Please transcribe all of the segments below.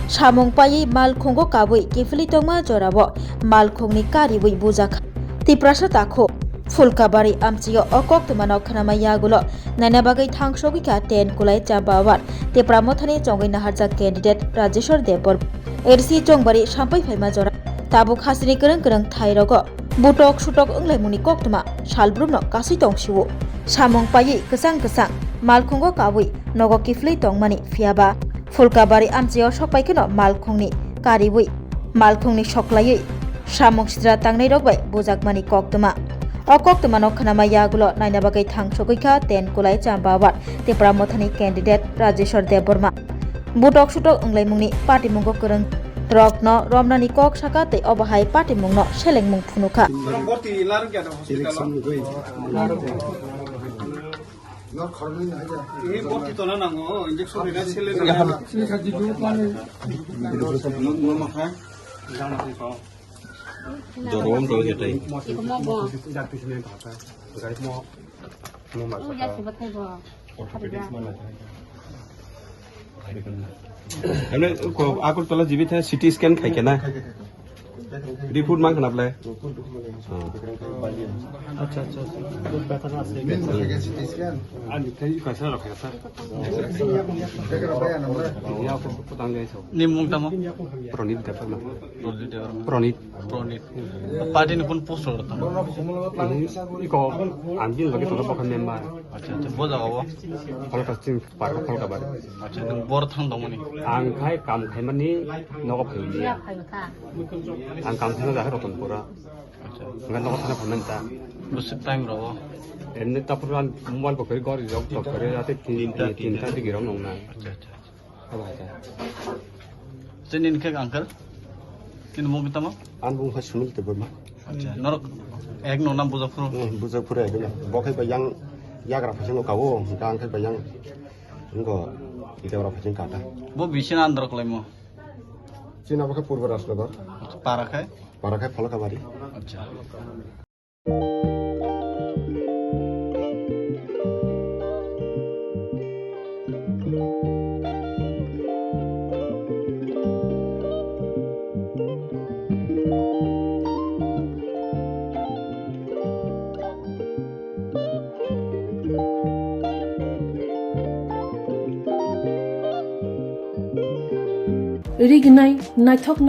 Samung Paiwi Malkhongo Kabui Kiphil Tongma Jorao Malkhongni Kariwi Bujakha Tiprasa Takho Pulkabario Amchio Okok Manok Kanamayagulo Nanabagai Thangshogika 10 Kulai Chambawar Tipramothani Jongai Naharja candidate Rajeshwar Debor RC Jongbari Sampai Faima Jora Tabuk Hasri Kereng Kereng Thairogo Butok Sutok Unglai Muni Koktuma Shalbrumno Kasi Tongshiwo Samung Paiwi Kesang Kesang Malkhongo Kabui Nogo Kiphil Tongmani Fiaba Pulkabario Amchio Sokpaikeno Malkhongni Kariwi Malkhongni Soklai Samung Sidra Tangnai Rogbai Bujakmani Koktuma Okoktuma no Kanamayagulo Nainabagai Thangshogika 10 Kulai Chambawar Tipramothani candidate Rajeshwar Deborma Butok Sutok Unglai Mungni Party Mungo Kereng Rokno Romnani Kok Sakate Obahai Party Mungno Seleng Mung Phunuka Jorao to jetai. हमने आकुल तला जीवित है CT scan खाई के ना report मांग करना पड़े अच्छा अच्छा तो बेहतर ना से आज कैसा रखेगा सर यहाँ पर पता नहीं सो निम्न तमो प्रोनित देपर ना प्रोनित पार्टी ने कौन पोस्ट करता है इको आंजिल लगे तो पकड़ में मार अच्छा अच्छा बहुत जगह वो फल कस्टिंग पार्क फल का बारे अच्छा तो बहुत थंग दमोनी आंग खाई काम खाई मनी नौका फैली आंग काम खाई जाकर रोटन पूरा ngan no thana phanan ta busuk time ro enne tapuran mobile ko gor job to kare ate tin ta di girong nong na अच्छा अच्छा aba ta senin ke uncle kin mo bitama an bung hasunul te burma अच्छा नरक एक no नाम बुजाखुर bujakpura ede bokai bayang yagra phasing ka wo gang kai bayang ngo idawra phasing ka ta वो विषय अंदर कलेमो china bokai purba rashnagar park है parakai Pulkabario अच्छा Rignai naithok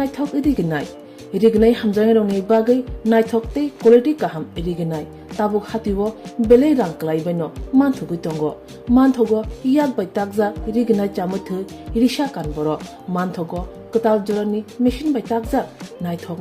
rignai rignai hamjang rongni bagai naithokte quality kaham rignai tabuk hatiwo belei rang klai baino manthugui tongo manthogo yak bai takja rignai chamuthu risha kanboro manthogo katal jorani machine bai takja naithok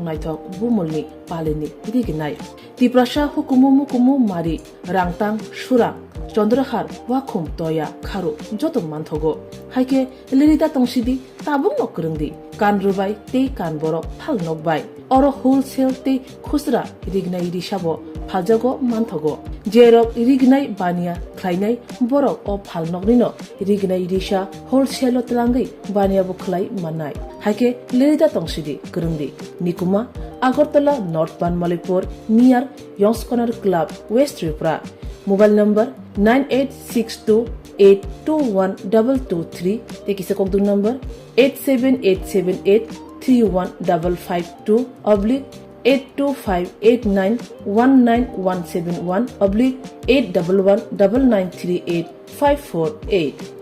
bumulni palini rignai tiprasha hukumu mari rangtang surang Chandrahar wakhum toya kharu joto manthogo haike lirita tongsidi tabung nokrungdi kan rubai te kan borok phal nokbai oro wholesale te khusra rignai risabo phaljago manthogo jerok rignai bania khlainai borok o phal noknino rignai risa wholesale tlangai bania bo khlai manai haike lirita tongsidi krungdi nikuma Agartala North Banmalipur near Yongs Corner Club West Tripura Mobile number 9862821223 Tekisa Kokdu number 87878315552 oblique 82589191171 oblique 8119938 548